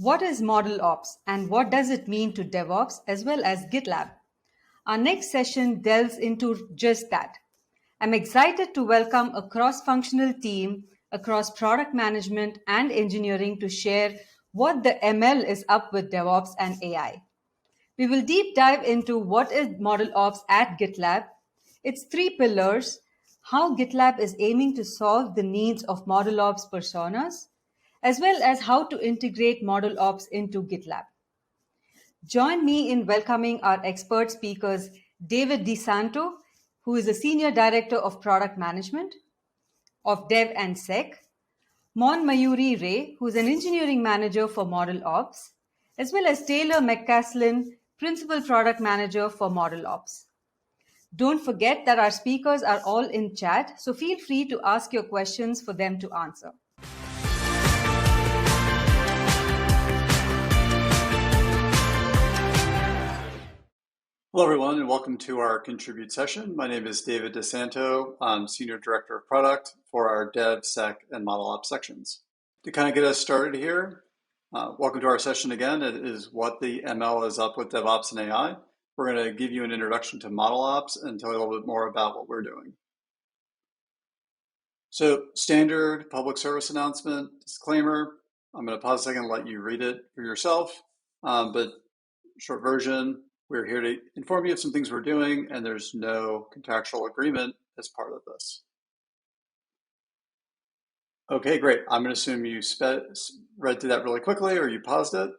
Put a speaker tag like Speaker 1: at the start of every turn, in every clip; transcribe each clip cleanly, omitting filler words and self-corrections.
Speaker 1: what is ModelOps and what does it mean to DevOps as well as GitLab? Our next session delves into just that. I'm excited to welcome a cross-functional team across product management and engineering to share what the ML is up with DevOps and AI. We will deep dive into what is ModelOps at GitLab, its three pillars, how GitLab is aiming to solve the needs of ModelOps personas, as well as how to integrate ModelOps into GitLab. Join me in welcoming our expert speakers, David Desanto, who is a Senior Director of Product Management of Dev and Sec, Mon Ray, who is an Engineering Manager for ModelOps, as well as Taylor McCaslin, Principal Product Manager for ModelOps. Don't forget that our speakers are all in chat, so feel free to ask your questions for them to answer.
Speaker 2: Hello, everyone, and welcome to our Contribute session. My name is David Desanto. I'm Senior Director of Product for our Dev, Sec, and ModelOps sections. To kind of get us started here, welcome to our session again. It is what the ML is up with DevOps and AI. We're going to give you an introduction to ModelOps and tell you a little bit more about what we're doing. So, standard public service announcement, disclaimer. I'm going to pause a second and let you read it for yourself, but short version. We're here to inform you of some things we're doing, and there's no contractual agreement as part of this. Okay, great. I'm going to assume you read through that really quickly or you paused it.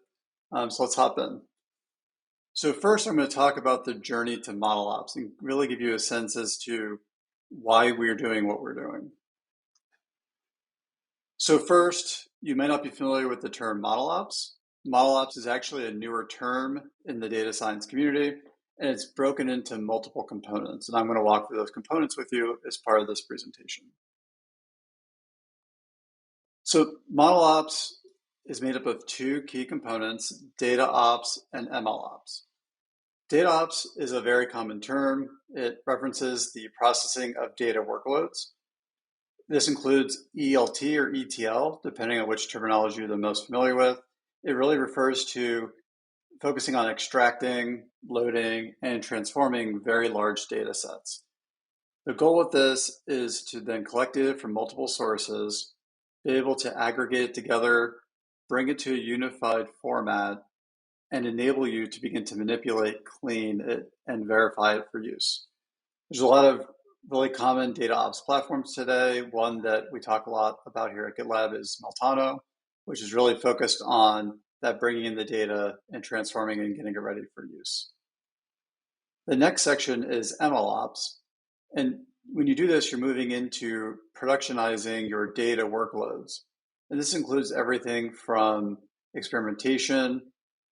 Speaker 2: So let's hop in. So first, I'm going to talk about the journey to ModelOps and really give you a sense as to why we're doing what we're doing. So first, you may not be familiar with the term ModelOps. ModelOps is actually a newer term in the data science community, and it's broken into multiple components. And I'm going to walk through those components with you as part of this presentation. So ModelOps is made up of two key components, DataOps and MLOps. DataOps is a very common term. It references the processing of data workloads. This includes ELT or ETL, depending on which terminology you're the most familiar with. It really refers to focusing on extracting, loading, and transforming very large data sets. The goal with this is to then collect data from multiple sources, be able to aggregate it together, bring it to a unified format, and enable you to begin to manipulate, clean it, and verify it for use. There's a lot of really common data ops platforms today. One that we talk a lot about here at GitLab is Meltano, which is really focused on that bringing in the data and transforming and getting it ready for use. The next section is MLOps. And when you do this, you're moving into productionizing your data workloads. And this includes everything from experimentation,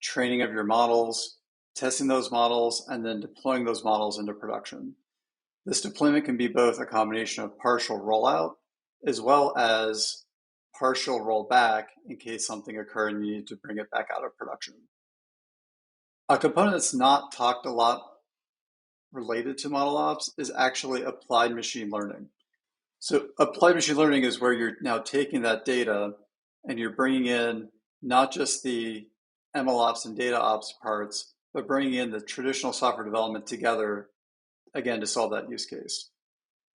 Speaker 2: training of your models, testing those models, and then deploying those models into production. This deployment can be both a combination of partial rollout as well as partial rollback in case something occurred and you need to bring it back out of production. A component that's not talked a lot related to ModelOps is actually applied machine learning. So applied machine learning is where you're now taking that data and you're bringing in not just the MLOps and DataOps parts, but bringing in the traditional software development together, again, to solve that use case.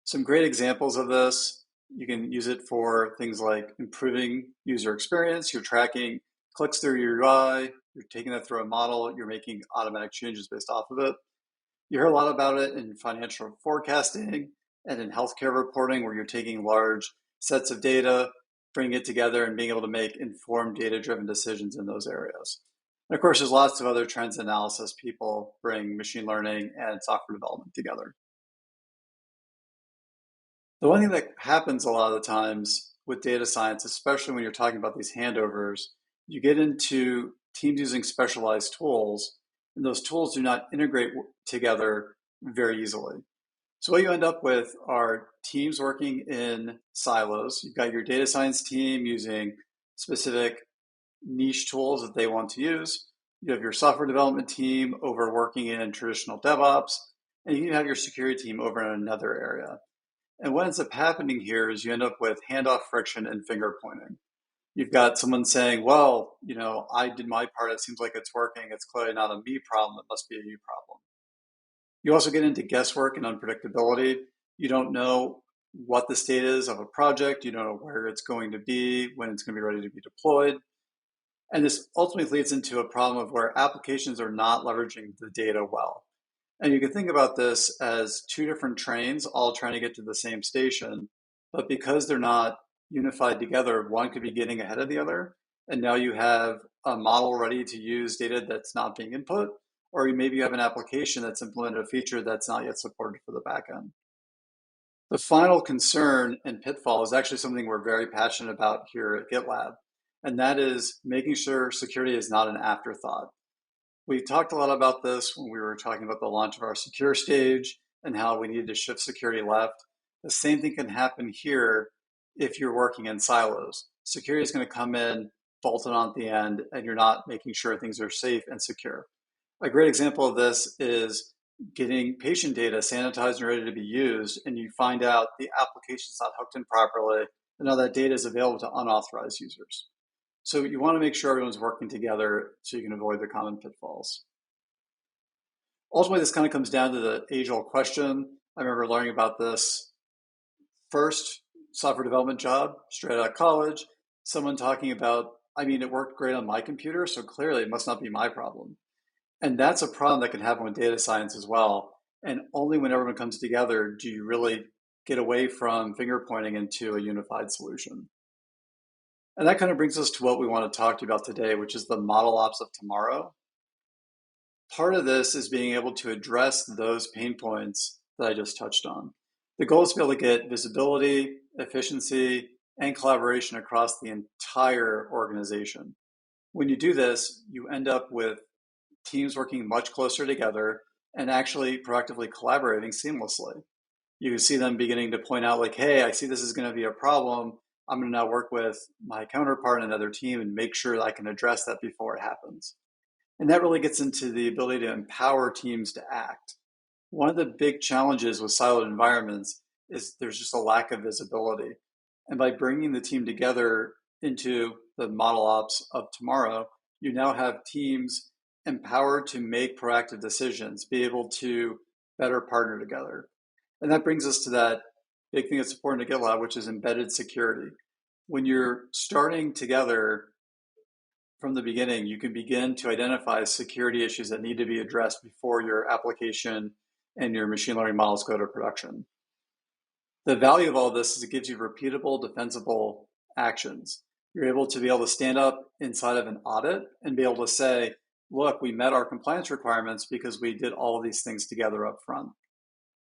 Speaker 2: Some great examples of this. You can use it for things like improving user experience. You're tracking clicks through your UI. You're taking that through a model. You're making automatic changes based off of it. You hear a lot about it in financial forecasting and in healthcare reporting, where you're taking large sets of data, bringing it together, and being able to make informed data-driven decisions in those areas. And of course, there's lots of other trends analysis. People bring machine learning and software development together. The one thing that happens a lot of the times with data science, especially when you're talking about these handovers, you get into teams using specialized tools, and those tools do not integrate together very easily. So what you end up with are teams working in silos. You've got your data science team using specific niche tools that they want to use. You have your software development team over working in traditional DevOps, and you have your security team over in another area. And what ends up happening here is you end up with handoff friction and finger pointing. You've got someone saying, well, I did my part. It seems like it's working. It's clearly not a me problem. It must be a you problem. You also get into guesswork and unpredictability. You don't know what the state is of a project. You don't know where it's going to be, when it's going to be ready to be deployed. And this ultimately leads into a problem of where applications are not leveraging the data well. And you can think about this as two different trains all trying to get to the same station, but because they're not unified together, one could be getting ahead of the other. And now you have a model ready to use data that's not being input, or maybe you have an application that's implemented a feature that's not yet supported for the backend. The final concern and pitfall is actually something we're very passionate about here at GitLab, and that is making sure security is not an afterthought. We talked a lot about this when we were talking about the launch of our secure stage and how we needed to shift security left. The same thing can happen here if you're working in silos. Security is going to come in, bolted on at the end, and you're not making sure things are safe and secure. A great example of this is getting patient data sanitized and ready to be used, and you find out the application's not hooked in properly, and now that data is available to unauthorized users. So you want to make sure everyone's working together so you can avoid the common pitfalls. Ultimately, this kind of comes down to the age-old question. I remember learning about this first software development job straight out of college, someone talking about, it worked great on my computer, so clearly it must not be my problem. And that's a problem that can happen with data science as well. And only when everyone comes together do you really get away from finger pointing into a unified solution. And that kind of brings us to what we want to talk to you about today, which is the ModelOps of Tomorrow. Part of this is being able to address those pain points that I just touched on. The goal is to be able to get visibility, efficiency, and collaboration across the entire organization. When you do this, you end up with teams working much closer together and actually proactively collaborating seamlessly. You can see them beginning to point out like, hey, I see this is going to be a problem. I'm going to now work with my counterpart and another team and make sure that I can address that before it happens. And that really gets into the ability to empower teams to act. One of the big challenges with siloed environments is there's just a lack of visibility. And by bringing the team together into the ModelOps of Tomorrow, you now have teams empowered to make proactive decisions, be able to better partner together. And that brings us to that big thing that's important to GitLab, which is embedded security. When you're starting together from the beginning, you can begin to identify security issues that need to be addressed before your application and your machine learning models go to production. The value of all this is it gives you repeatable, defensible actions. You're able to stand up inside of an audit and be able to say, look, we met our compliance requirements because we did all of these things together up front.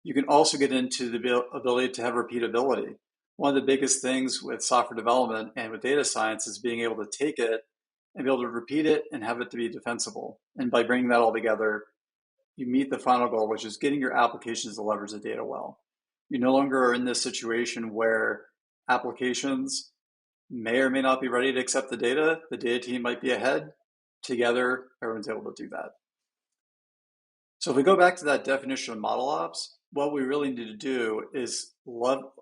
Speaker 2: You can also get into the ability to have repeatability. One of the biggest things with software development and with data science is being able to take it and be able to repeat it and have it to be defensible. And by bringing that all together, you meet the final goal, which is getting your applications to leverage the data well. You no longer are in this situation where applications may or may not be ready to accept the data team might be ahead. Together, everyone's able to do that. So if we go back to that definition of ModelOps, what we really need to do is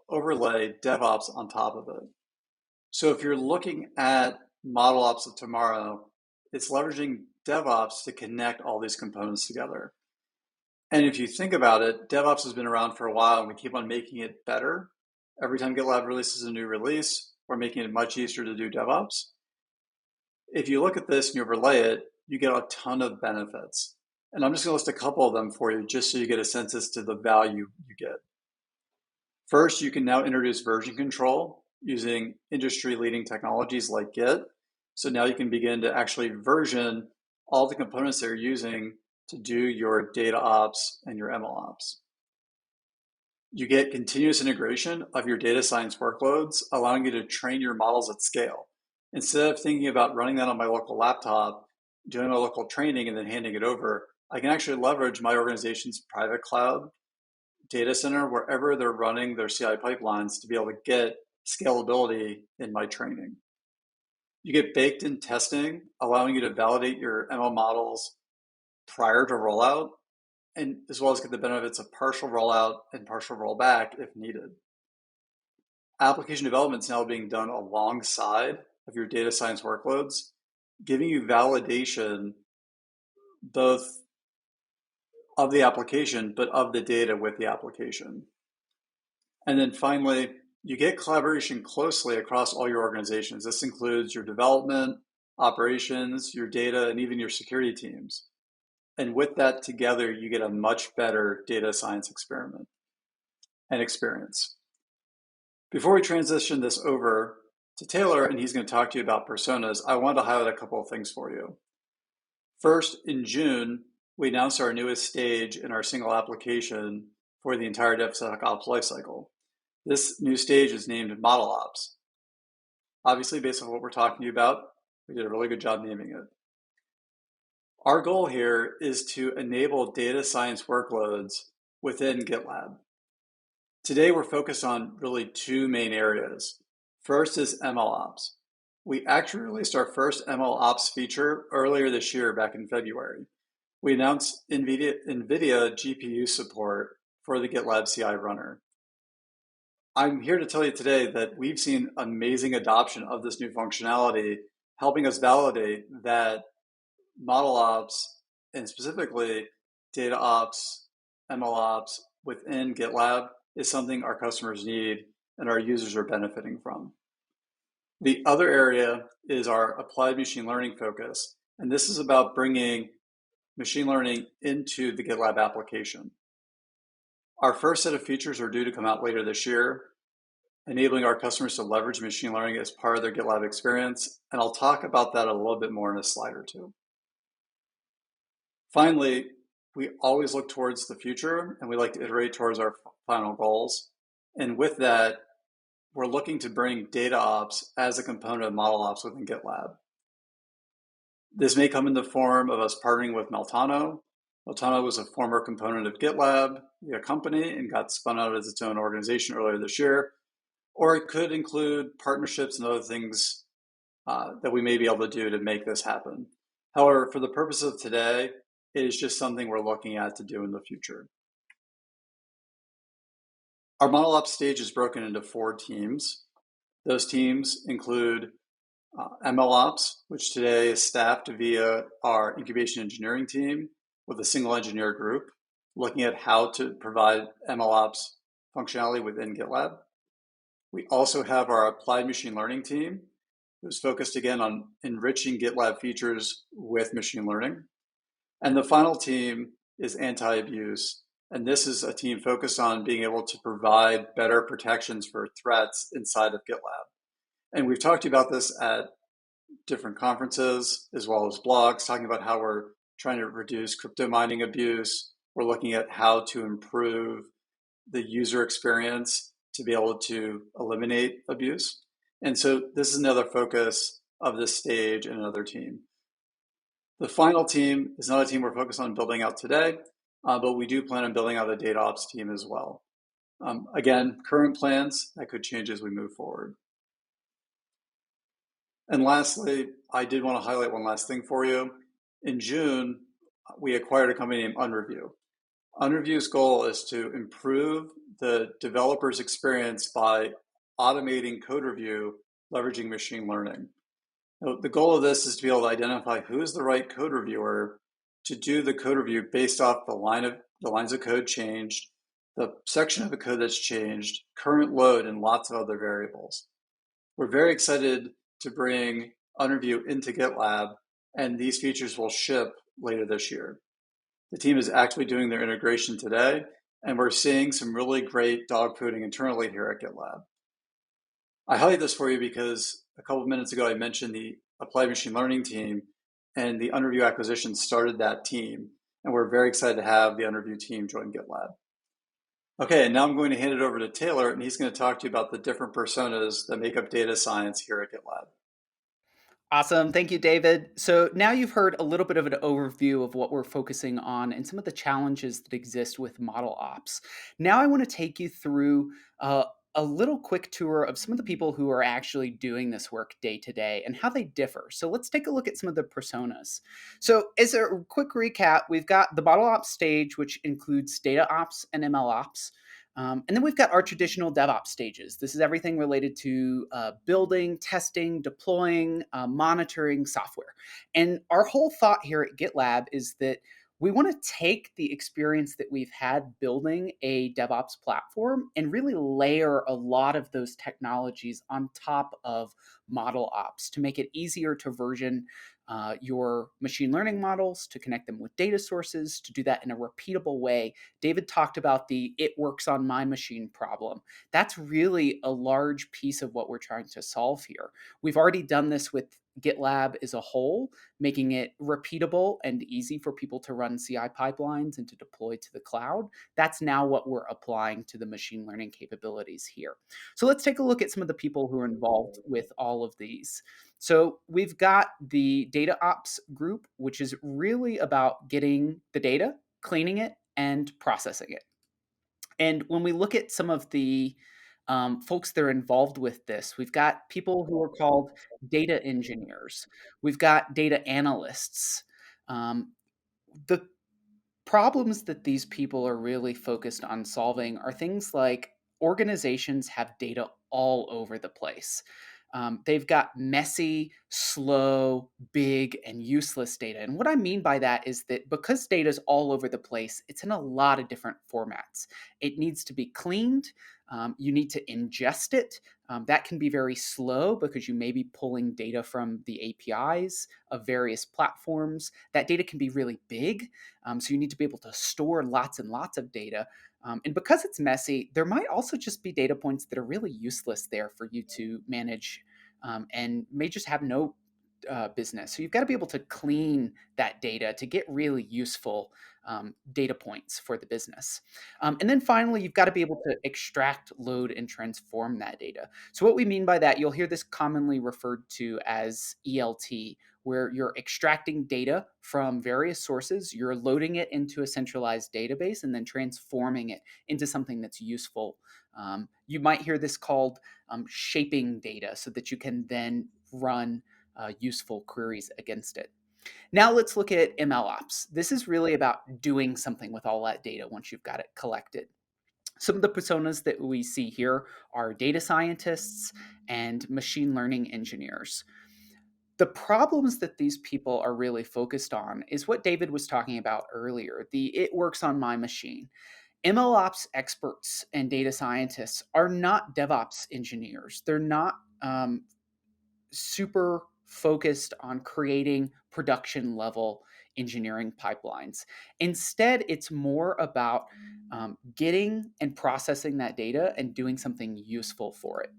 Speaker 2: overlay DevOps on top of it. So if you're looking at ModelOps of Tomorrow, it's leveraging DevOps to connect all these components together. And if you think about it, DevOps has been around for a while and we keep on making it better. Every time GitLab releases a new release, we're making it much easier to do DevOps. If you look at this and you overlay it, you get a ton of benefits. And I'm just going to list a couple of them for you just so you get a sense as to the value you get. First, you can now introduce version control using industry-leading technologies like Git. So now you can begin to actually version all the components that you're using to do your data ops and your MLOps. You get continuous integration of your data science workloads, allowing you to train your models at scale. Instead of thinking about running that on my local laptop, doing my local training, and then handing it over, I can actually leverage my organization's private cloud data center wherever they're running their CI pipelines to be able to get scalability in my training. You get baked in testing, allowing you to validate your ML models prior to rollout, and as well as get the benefits of partial rollout and partial rollback if needed. Application development is now being done alongside of your data science workloads, giving you validation both of the application, but of the data with the application. And then finally, you get collaboration closely across all your organizations. This includes your development, operations, your data, and even your security teams. And with that together, you get a much better data science experiment and experience. Before we transition this over to Taylor, and he's going to talk to you about personas, I wanted to highlight a couple of things for you. First, in June, we announced our newest stage in our single application for the entire DevSecOps lifecycle. This new stage is named ModleOps. Obviously, based on what we're talking to you about, we did a really good job naming it. Our goal here is to enable data science workloads within GitLab. Today, we're focused on really two main areas. First is MLOps. We actually released our first MLOps feature earlier this year, back in February. We announced NVIDIA GPU support for the GitLab CI runner. I'm here to tell you today that we've seen amazing adoption of this new functionality, helping us validate that ModelOps, and specifically DataOps, MLOps within GitLab, is something our customers need and our users are benefiting from. The other area is our applied machine learning focus, and this is about bringing machine learning into the GitLab application. Our first set of features are due to come out later this year, enabling our customers to leverage machine learning as part of their GitLab experience, and I'll talk about that a little bit more in a slide or two. Finally, we always look towards the future, and we like to iterate towards our final goals. And with that, we're looking to bring DataOps as a component of ModelOps within GitLab. This may come in the form of us partnering with Meltano. Meltano was a former component of GitLab, a company, and got spun out as its own organization earlier this year. Or it could include partnerships and other things that we may be able to do to make this happen. However, for the purpose of today, it is just something we're looking at to do in the future. Our ModleOps stage is broken into 4 teams. Those teams include MLOps, which today is staffed via our incubation engineering team with a single engineer group, looking at how to provide MLOps functionality within GitLab. We also have our applied machine learning team, who's focused again on enriching GitLab features with machine learning. And the final team is anti-abuse. And this is a team focused on being able to provide better protections for threats inside of GitLab. And we've talked to you about this at different conferences, as well as blogs, talking about how we're trying to reduce crypto mining abuse. We're looking at how to improve the user experience to be able to eliminate abuse. And so this is another focus of this stage and another team. The final team is not a team we're focused on building out today, but we do plan on building out a DataOps team as well. Again, current plans, that could change as we move forward. And lastly, I did want to highlight one last thing for you. In June, we acquired a company named UnReview. UnReview's goal is to improve the developer's experience by automating code review, leveraging machine learning. Now, the goal of this is to be able to identify who is the right code reviewer to do the code review based off the lines of code changed, the section of the code that's changed, current load, and lots of other variables. We're very excited to bring UnReview into GitLab, and these features will ship later this year. The team is actually doing their integration today, and we're seeing some really great dogfooding internally here at GitLab. I highlight this for you because a couple of minutes ago I mentioned the applied machine learning team, and the UnReview acquisition started that team, and we're very excited to have the UnReview team join GitLab. Okay, and now I'm going to hand it over to Taylor, and he's going to talk to you about the different personas that make up data science here at GitLab.
Speaker 3: Awesome. Thank you, David. So now you've heard a little bit of an overview of what we're focusing on and some of the challenges that exist with ModleOps. Now I want to take you through a little quick tour of some of the people who are actually doing this work day to day and how they differ. So let's take a look at some of the personas. So as a quick recap, we've got the ModleOps stage, which includes DataOps and MLOps. And then we've got our traditional DevOps stages. This is everything related to building, testing, deploying, monitoring software. And our whole thought here at GitLab is that we want to take the experience that we've had building a DevOps platform and really layer a lot of those technologies on top of ModelOps to make it easier to version your machine learning models, to connect them with data sources, to do that in a repeatable way. David talked about the "it works on my machine" problem. That's really a large piece of what we're trying to solve here. We've already done this with GitLab as a whole, making it repeatable and easy for people to run CI pipelines and to deploy to the cloud. That's now what we're applying to the machine learning capabilities here. So let's take a look at some of the people who are involved with all of these. So we've got the data ops group, which is really about getting the data, cleaning it, and processing it. And when we look at some of the folks that are involved with this, we've got people who are called data engineers. We've got data analysts. The problems that these people are really focused on solving are things like organizations have data all over the place. They've got messy, slow, big, and useless data. And what I mean by that is that because data is all over the place, it's in a lot of different formats. It needs to be cleaned. You need to ingest it. That can be very slow because you may be pulling data from the APIs of various platforms. That data can be really big. So you need to be able to store lots and lots of data. And because it's messy, there might also just be data points that are really useless there for you to manage and may just have no business. So you've got to be able to clean that data to get really useful data points for the business. And then finally, you've got to be able to extract, load, and transform that data. So what we mean by that, you'll hear this commonly referred to as ELT, where you're extracting data from various sources, you're loading it into a centralized database, and then transforming it into something that's useful. You might hear this called shaping data so that you can then run useful queries against it. Now let's look at MLOps. This is really about doing something with all that data once you've got it collected. Some of the personas that we see here are data scientists and machine learning engineers. The problems that these people are really focused on is what David was talking about earlier, the "it works on my machine." MLOps experts and data scientists are not DevOps engineers. They're not super focused on creating production level engineering pipelines. Instead, it's more about getting and processing that data and doing something useful for it.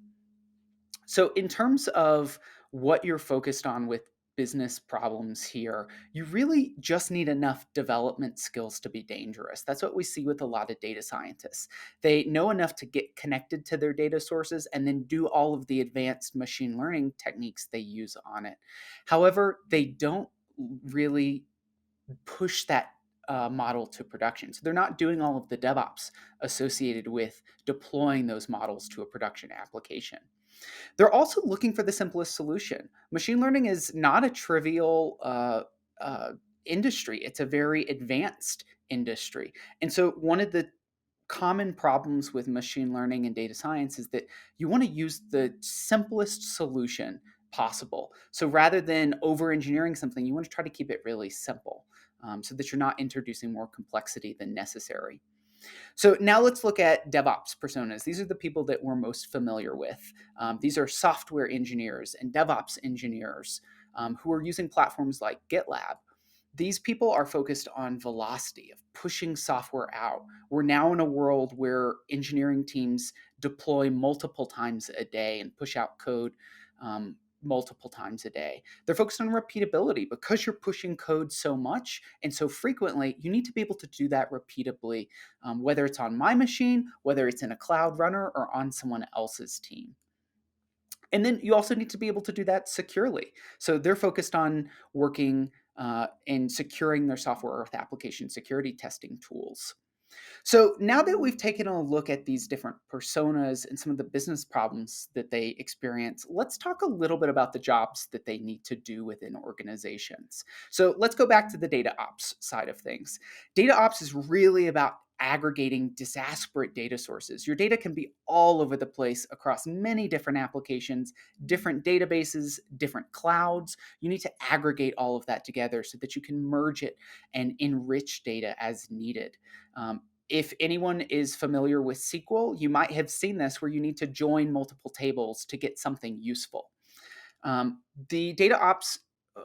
Speaker 3: So, in terms of what you're focused on with business problems here, you really just need enough development skills to be dangerous. That's what we see with a lot of data scientists. They know enough to get connected to their data sources and then do all of the advanced machine learning techniques they use on it. However, they don't really push that model to production. So they're not doing all of the DevOps associated with deploying those models to a production application. They're also looking for the simplest solution. Machine learning is not a trivial industry, it's a very advanced industry. And so, one of the common problems with machine learning and data science is that you want to use the simplest solution possible. So, rather than over engineering something, you want to try to keep it really simple so that you're not introducing more complexity than necessary. So now let's look at DevOps personas. These are the people that we're most familiar with. These are software engineers and DevOps engineers who are using platforms like GitLab. These people are focused on velocity of pushing software out. We're now in a world where engineering teams deploy multiple times a day and push out code multiple times a day. They're focused on repeatability because you're pushing code so much and so frequently. You need to be able to do that repeatably, whether it's on my machine, whether it's in a cloud runner, or on someone else's team. And then you also need to be able to do that securely. So they're focused on working and securing their software with application security testing tools. So now that we've taken a look at these different personas and some of the business problems that they experience, let's talk a little bit about the jobs that they need to do within organizations. So let's go back to the data ops side of things. Data ops is really about aggregating disparate data sources. Your data can be all over the place across many different applications, different databases, different clouds. You need to aggregate all of that together so that you can merge it and enrich data as needed. If anyone is familiar with SQL, you might have seen this where you need to join multiple tables to get something useful. The data ops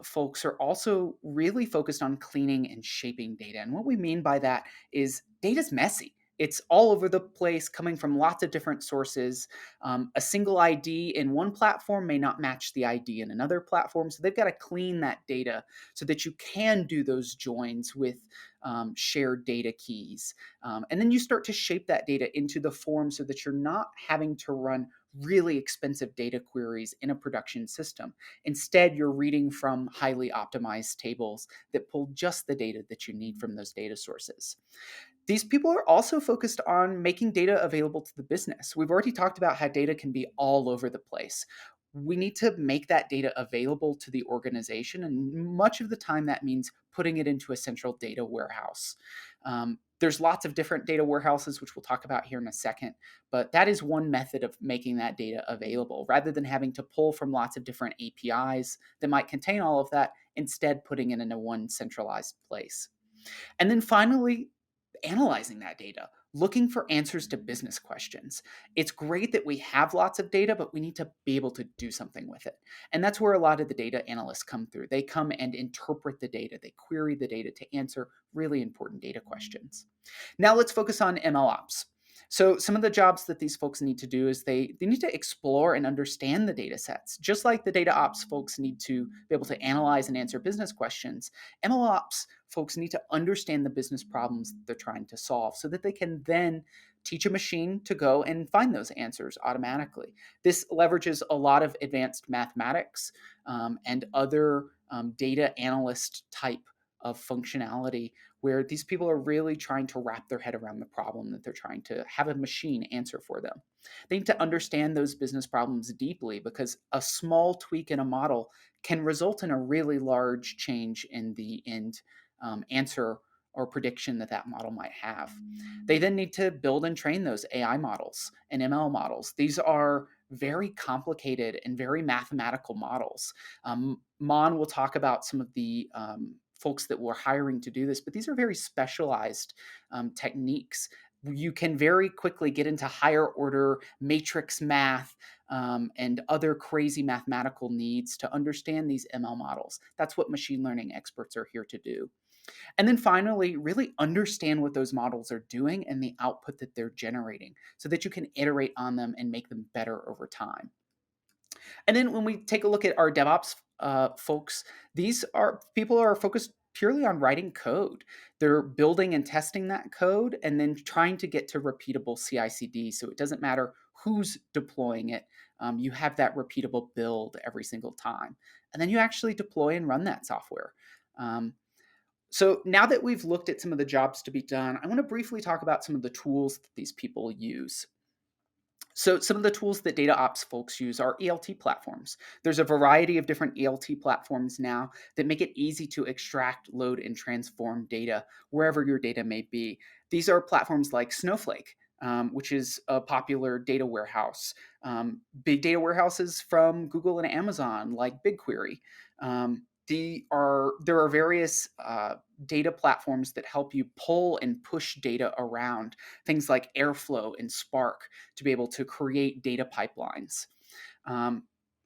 Speaker 3: folks are also really focused on cleaning and shaping data. And what we mean by that is data's messy. It's all over the place, coming from lots of different sources. A single ID in one platform may not match the ID in another platform. So they've got to clean that data so that you can do those joins with shared data keys. And then you start to shape that data into the form so that you're not having to run really expensive data queries in a production system. Instead, you're reading from highly optimized tables that pull just the data that you need from those data sources. These people are also focused on making data available to the business. We've already talked about how data can be all over the place. We need to make that data available to the organization, and much of the time that means putting it into a central data warehouse. There's lots of different data warehouses, which we'll talk about here in a second, but that is one method of making that data available. Rather than having to pull from lots of different APIs that might contain all of that, instead putting it into one centralized place. And then finally, analyzing that data, looking for answers to business questions. It's great that we have lots of data, but we need to be able to do something with it. And that's where a lot of the data analysts come through. They come and interpret the data, they query the data to answer really important data questions. Now let's focus on MLOps. So some of the jobs that these folks need to do is they need to explore and understand the data sets. Just like the data ops folks need to be able to analyze and answer business questions, MLOps folks need to understand the business problems that they're trying to solve so that they can then teach a machine to go and find those answers automatically. This leverages a lot of advanced mathematics and other data analyst type of functionality where these people are really trying to wrap their head around the problem that they're trying to have a machine answer for them. They need to understand those business problems deeply because a small tweak in a model can result in a really large change in the end answer or prediction that that model might have. They then need to build and train those AI models and ML models. These are very complicated and very mathematical models. Mon will talk about some of the folks that we're hiring to do this, but these are very specialized techniques. You can very quickly get into higher order matrix math and other crazy mathematical needs to understand these ML models. That's what machine learning experts are here to do. And then finally, really understand what those models are doing and the output that they're generating so that you can iterate on them and make them better over time. And then when we take a look at our DevOps folks, these are people are focused purely on writing code. They're building and testing that code and then trying to get to repeatable CI/CD. So it doesn't matter who's deploying it. You have that repeatable build every single time. And then you actually deploy and run that software. So now that we've looked at some of the jobs to be done, I want to briefly talk about some of the tools that these people use. So some of the tools that data ops folks use are ELT platforms. There's a variety of different ELT platforms now that make it easy to extract, load, and transform data wherever your data may be. These are platforms like Snowflake, which is a popular data warehouse. Big data warehouses from Google and Amazon like BigQuery. There are various data platforms that help you pull and push data around, things like Airflow and Spark, to be able to create data pipelines.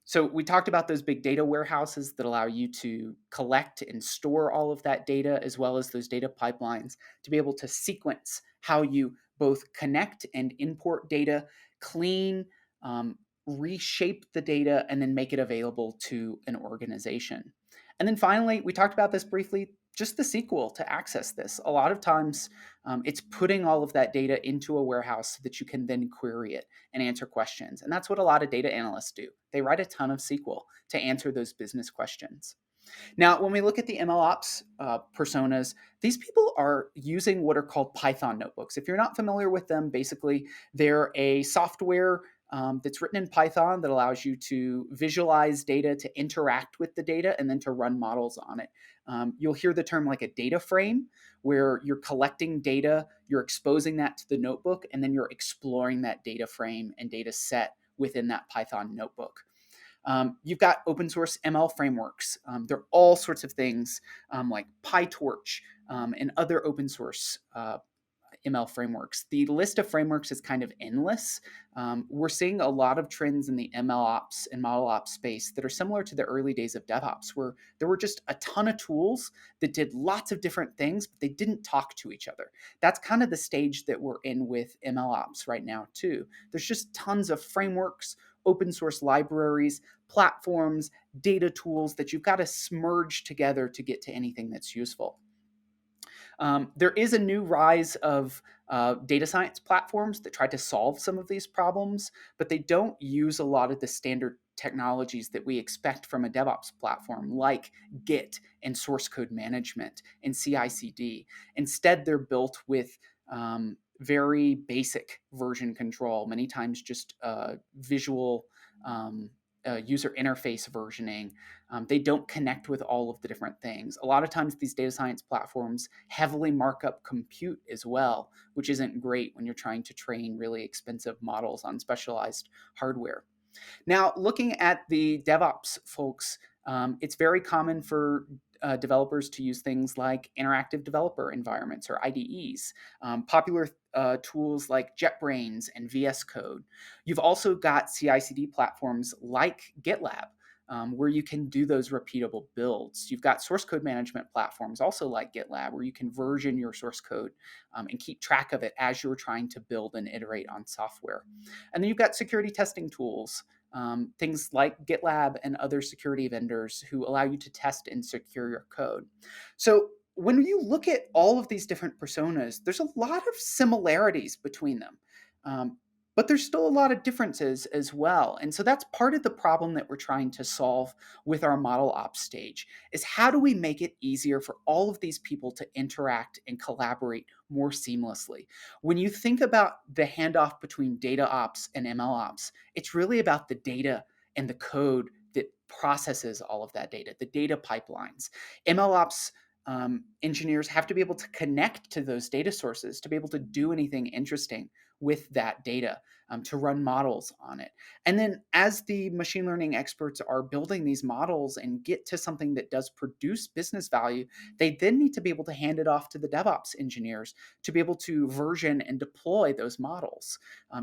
Speaker 3: So we talked about those big data warehouses that allow you to collect and store all of that data, as well as those data pipelines to be able to sequence how you both connect and import data, clean, reshape the data, and then make it available to an organization. And then finally, we talked about this briefly, just the SQL to access this. A lot of times it's putting all of that data into a warehouse so that you can then query it and answer questions. And that's what a lot of data analysts do. They write a ton of SQL to answer those business questions. Now, when we look at the MLOps personas, these people are using what are called Python notebooks. If you're not familiar with them, basically they're a software that's written in Python that allows you to visualize data, to interact with the data, and then to run models on it. You'll hear the term like a data frame, where you're collecting data, you're exposing that to the notebook, and then you're exploring that data frame and data set within that Python notebook. You've got open source ML frameworks. There are all sorts of things like PyTorch and other open source ML frameworks. The list of frameworks is kind of endless. We're seeing a lot of trends in the MLOps and ModelOps space that are similar to the early days of DevOps, where there were just a ton of tools that did lots of different things, but they didn't talk to each other. That's kind of the stage that we're in with MLOps right now, too. There's just tons of frameworks, open source libraries, platforms, data tools that you've got to smurge together to get to anything that's useful. There is a new rise of data science platforms that try to solve some of these problems, but they don't use a lot of the standard technologies that we expect from a DevOps platform, like Git and source code management and CI/CD. Instead, they're built with very basic version control, many times just visual user interface versioning. They don't connect with all of the different things. A lot of times these data science platforms heavily mark up compute as well, which isn't great when you're trying to train really expensive models on specialized hardware. Now, looking at the DevOps folks, it's very common for developers to use things like interactive developer environments or IDEs, popular tools like JetBrains and VS Code. You've also got CI/CD platforms like GitLab, where you can do those repeatable builds. You've got source code management platforms also like GitLab, where you can version your source code and keep track of it as you're trying to build and iterate on software. And then you've got security testing tools, things like GitLab and other security vendors who allow you to test and secure your code. So when you look at all of these different personas, there's a lot of similarities between them. But there's still a lot of differences as well. And so that's part of the problem that we're trying to solve with our ModelOps stage is how do we make it easier for all of these people to interact and collaborate more seamlessly? When you think about the handoff between DataOps and MLOps, it's really about the data and the code that processes all of that data, the data pipelines. MLOps engineers have to be able to connect to those data sources to be able to do anything interesting with that data, to run models on it. And then as the machine learning experts are building these models and get to something that does produce business value, they then need to be able to hand it off to the DevOps engineers to be able to version and deploy those models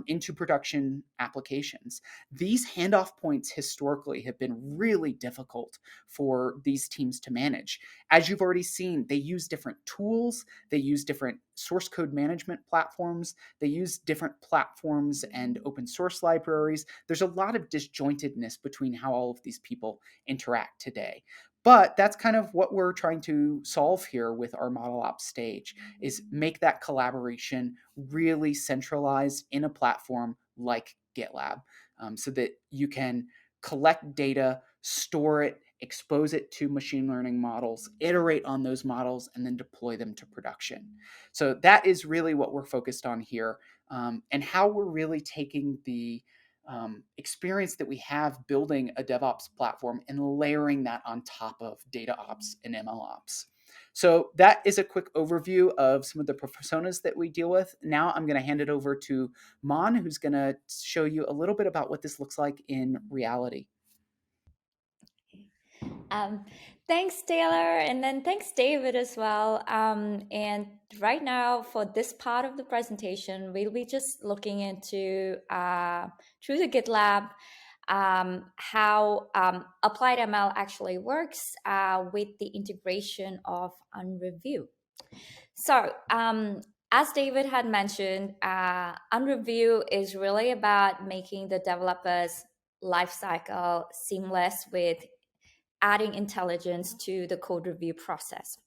Speaker 3: into production applications. These handoff points historically have been really difficult for these teams to manage. As you've already seen, they use different tools, they use different source code management platforms, they use different platforms and open source libraries. There's a lot of disjointedness between how all of these people interact today. But that's kind of what we're trying to solve here with our ModelOps stage, is make that collaboration really centralized in a platform like GitLab, so that you can collect data, store it, expose it to machine learning models, iterate on those models, and then deploy them to production. So that is really what we're focused on here, and how we're really taking the experience that we have building a DevOps platform and layering that on top of DataOps and MLOps. So that is a quick overview of some of the personas that we deal with. Now I'm going to hand it over to Mon, who's going to show you a little bit about what this looks like in reality.
Speaker 4: Thanks, Taylor, and then thanks, David, as well. And right now, for this part of the presentation, we'll be just looking into, through the GitLab, how Applied ML actually works with the integration of UnReview. So, as David had mentioned, UnReview is really about making the developer's lifecycle seamless with adding intelligence to the code review process.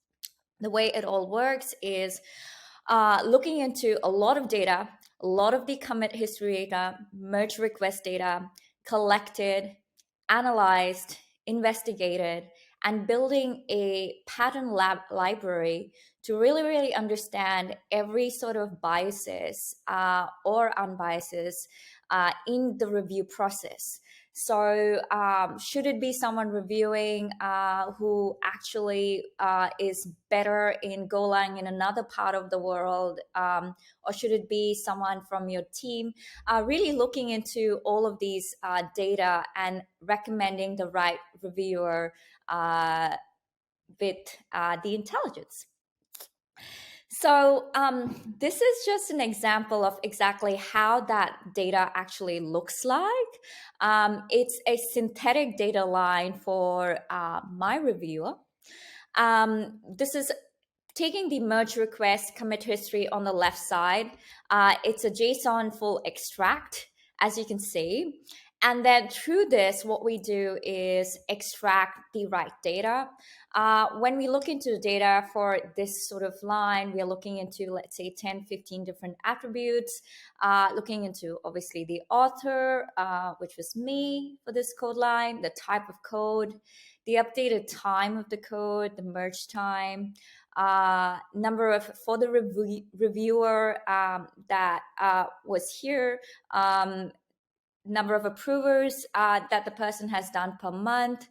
Speaker 4: The way it all works is looking into a lot of data, a lot of the commit history data, merge request data, collected, analyzed, investigated, and building a pattern library to really understand every sort of biases or unbiases in the review process. So should it be someone reviewing who actually is better in Golang in another part of the world, or should it be someone from your team? Really looking into all of these data and recommending the right reviewer with the intelligence. So this is just an example of exactly how that data actually looks like. It's a synthetic data line for my reviewer. This is taking the merge request commit history on the left side. It's a JSON full extract, as you can see. And then through this, what we do is extract the right data. When we look into the data for this sort of line, we are looking into, let's say, 10, 15 different attributes, looking into, obviously, the author, which was me for this code line, the type of code, the updated time of the code, the merge time, number of, for the reviewer that was here, number of approvers that the person has done per month,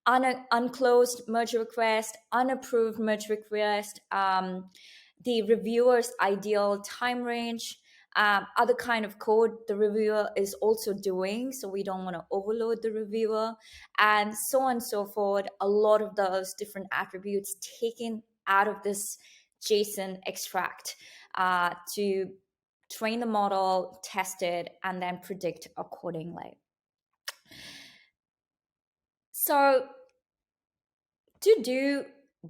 Speaker 4: unclosed merge request, unapproved merge request, the reviewer's ideal time range, other kind of code the reviewer is also doing, so we don't want to overload the reviewer, and so on and so forth. A lot of those different attributes taken out of this JSON extract to train the model, test it, and then predict accordingly. So to do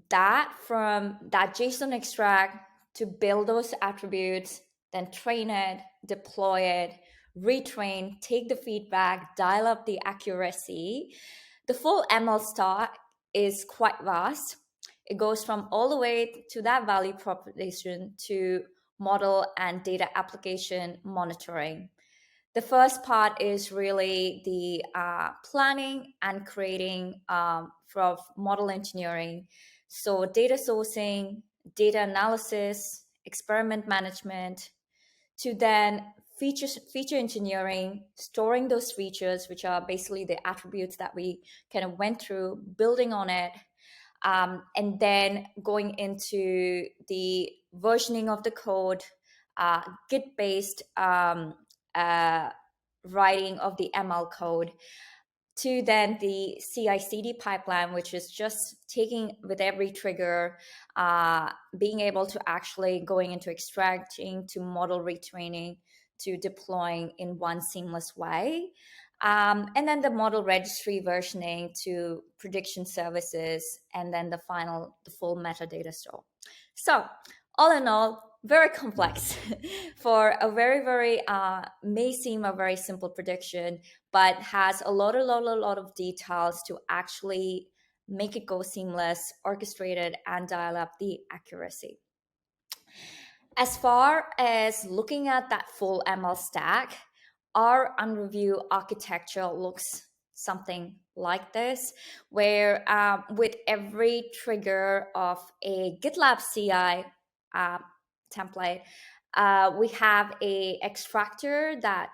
Speaker 4: that, from that JSON extract to build those attributes, then train it, deploy it, retrain, take the feedback, dial up the accuracy, the full ML stack is quite vast. It goes from all the way to that value proposition to model and data application monitoring. The first part is really the planning and creating from model engineering. So data sourcing, data analysis, experiment management, to then feature engineering, storing those features, which are basically the attributes that we kind of went through, building on it, and then going into the versioning of the code, Git-based writing of the ML code, to then the CI/CD pipeline, which is just taking with every trigger, being able to actually going into extracting to model retraining to deploying in one seamless way. And then the model registry versioning to prediction services, and then the full metadata store. So all in all, very complex for a very may seem a very simple prediction, but has a lot of details to actually make it go seamless, orchestrated, and dial up the accuracy. As far as looking at that full ML stack, our UnReview architecture looks something like this, where with every trigger of a GitLab CI template, we have a extractor that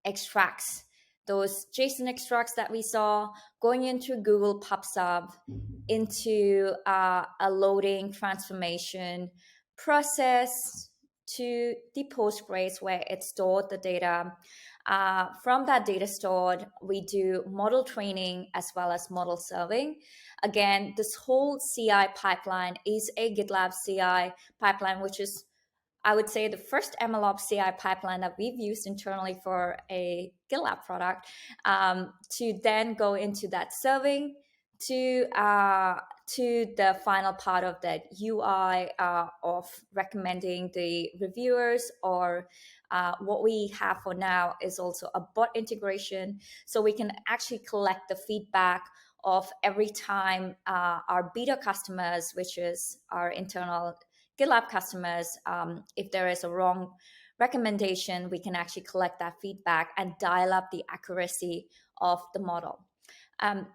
Speaker 4: extracts those JSON extracts that we saw, going into Google PubSub, into a loading transformation process to the Postgres where it stored the data. From that data stored, we do model training as well as model serving. Again, this whole CI pipeline is a GitLab CI pipeline, which is, I would say, the first MLOps CI pipeline that we've used internally for a GitLab product, to then go into that serving to the final part of that UI of recommending the reviewers, or what we have for now is also a bot integration, so we can actually collect the feedback of every time our beta customers, which is our internal GitLab customers, if there is a wrong recommendation, we can actually collect that feedback and dial up the accuracy of the model.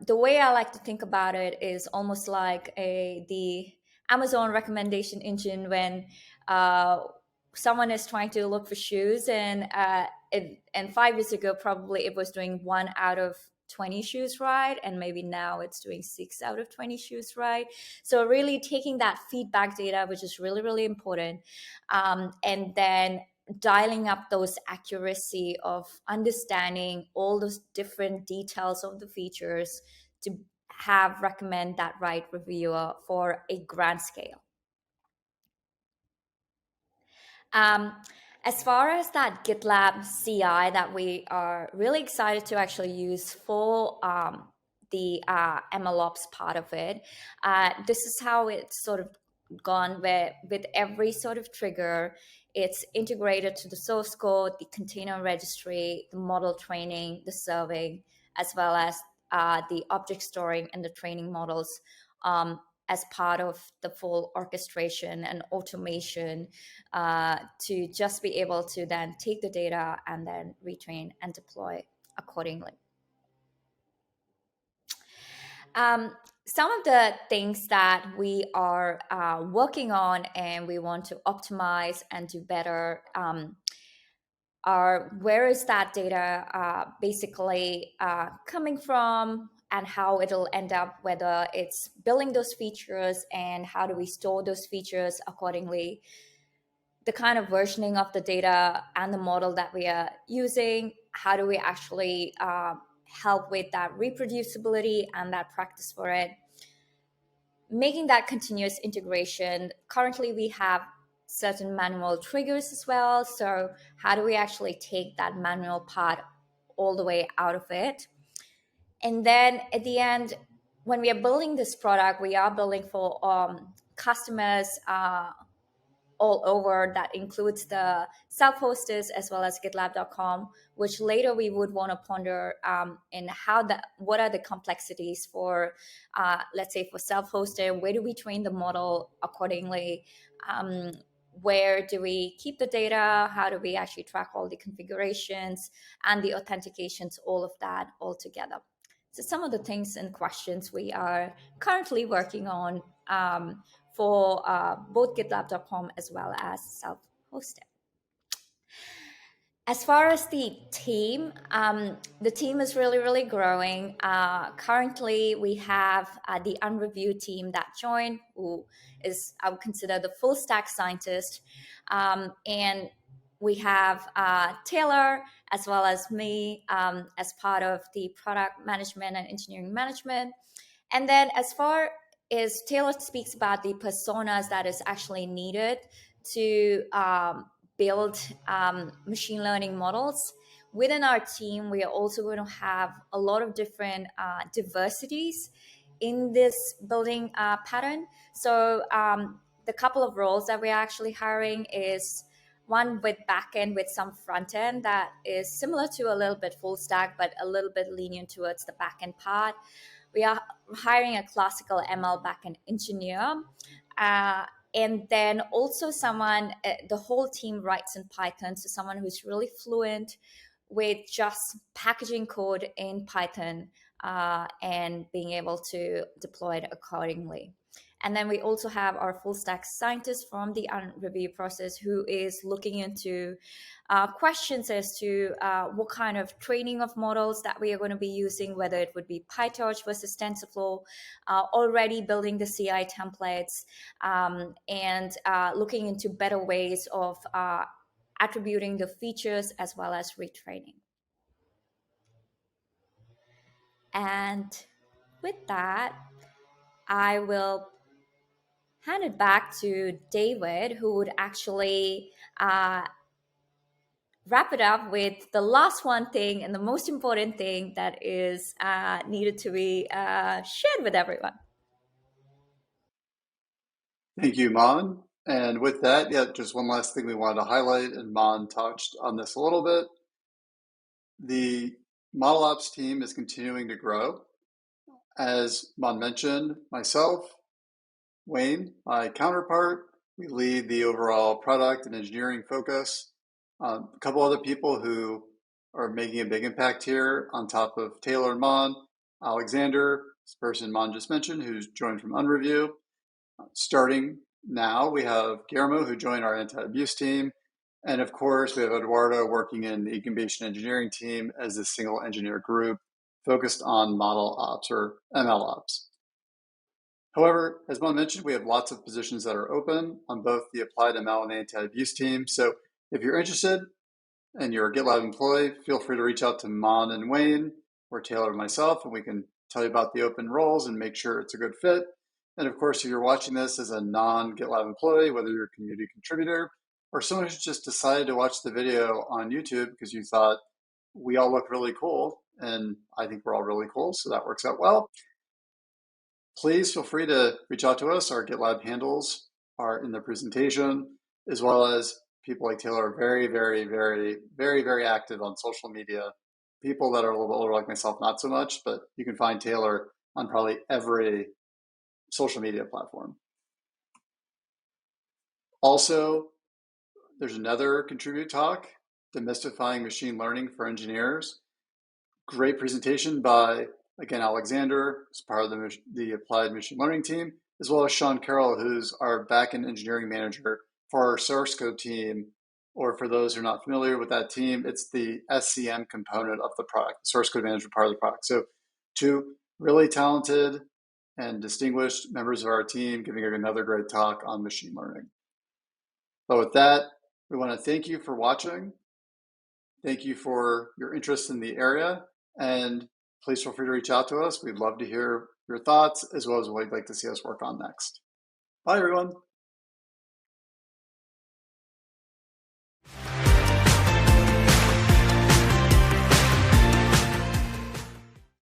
Speaker 4: The way I like to think about it is almost like the Amazon recommendation engine when someone is trying to look for shoes, and 5 years ago probably it was doing 1 out of 20 shoes right, and maybe now it's doing 6 out of 20 shoes right. So really taking that feedback data, which is really, really important, and then dialing up those accuracy of understanding all those different details of the features to recommend that right reviewer for a grand scale. As far as that GitLab CI that we are really excited to actually use for the MLOps part of it, this is how it's sort of gone, where with every sort of trigger, it's integrated to the source code, the container registry, the model training, the serving, as well as the object storing and the training models as part of the full orchestration and automation to just be able to then take the data and then retrain and deploy accordingly. Some of the things that we are working on and we want to optimize and do better are where is that data basically coming from, and how it'll end up, whether it's building those features and how do we store those features accordingly, the kind of versioning of the data and the model that we are using, how do we actually help with that reproducibility and that practice for it, making that continuous integration. Currently, we have certain manual triggers as well. So how do we actually take that manual part all the way out of it? And then at the end, when we are building this product, we are building for customers all over. That includes the self-hosted as well as GitLab.com, which later we would want to ponder in what are the complexities for, let's say, for self-hosted. Where do we train the model accordingly? Where do we keep the data? How do we actually track all the configurations and the authentications, all of that all together? So some of the things and questions we are currently working on for both GitLab.com as well as self-hosted. As far as the team is really, really growing. Currently, we have the UnReview team that joined, who is, I would consider, the full stack scientist. And we have Taylor, as well as me, as part of the product management and engineering management. And then as far as Taylor speaks about the personas that is actually needed to build machine learning models, within our team, we are also going to have a lot of different diversities in this building pattern. So the couple of roles that we're actually hiring is one with backend with some front end that is similar to a little bit full stack, but a little bit lenient towards the backend part. We are hiring a classical ML backend engineer. And then also someone, the whole team writes in Python, so someone who's really fluent with just packaging code in Python and being able to deploy it accordingly. And then we also have our full stack scientist from the UnReview process who is looking into questions as to what kind of training of models that we are going to be using, whether it would be PyTorch versus TensorFlow, already building the CI templates, and looking into better ways of attributing the features as well as retraining. And with that, I will hand it back to David, who would actually wrap it up with the last one thing and the most important thing that is needed to be shared with everyone.
Speaker 2: Thank you, Mon. And with that, just one last thing we wanted to highlight, and Mon touched on this a little bit. The ModleOps team is continuing to grow. As Mon mentioned, myself, Wayne, my counterpart, we lead the overall product and engineering focus. A couple other people who are making a big impact here on top of Taylor and Mon. Alexander, this person Mon just mentioned, who's joined from UnReview. Starting now, we have Guillermo, who joined our anti-abuse team, And of course, we have Eduardo working in the incubation engineering team as a single engineer group focused on ModelOps or MLOps. However, as Mon mentioned, we have lots of positions that are open on both the applied ML and anti-abuse team. So if you're interested and you're a GitLab employee, feel free to reach out to Mon and Wayne or Taylor or myself, and we can tell you about the open roles and make sure it's a good fit. And of course, if you're watching this as a non-GitLab employee, whether you're a community contributor or someone who's just decided to watch the video on YouTube because you thought we all look really cool, and I think we're all really cool, so that works out well. Please feel free to reach out to us. Our GitLab handles are in the presentation, as well as people like Taylor are very, very, very, very, very active on social media. People that are a little bit older like myself, not so much, but you can find Taylor on probably every social media platform. Also, there's another contribute talk, Demystifying Machine Learning for Engineers. Great presentation by, again, Alexander, who's part of the applied machine learning team, as well as Sean Carroll, who's our backend engineering manager for our source code team. Or for those who are not familiar with that team, it's the SCM component of the product, source code management part of the product. So two really talented and distinguished members of our team giving another great talk on machine learning. But with that, we want to thank you for watching. Thank you for your interest in the area, and please feel free to reach out to us. We'd love to hear your thoughts as well as what you'd like to see us work on next. Bye, everyone.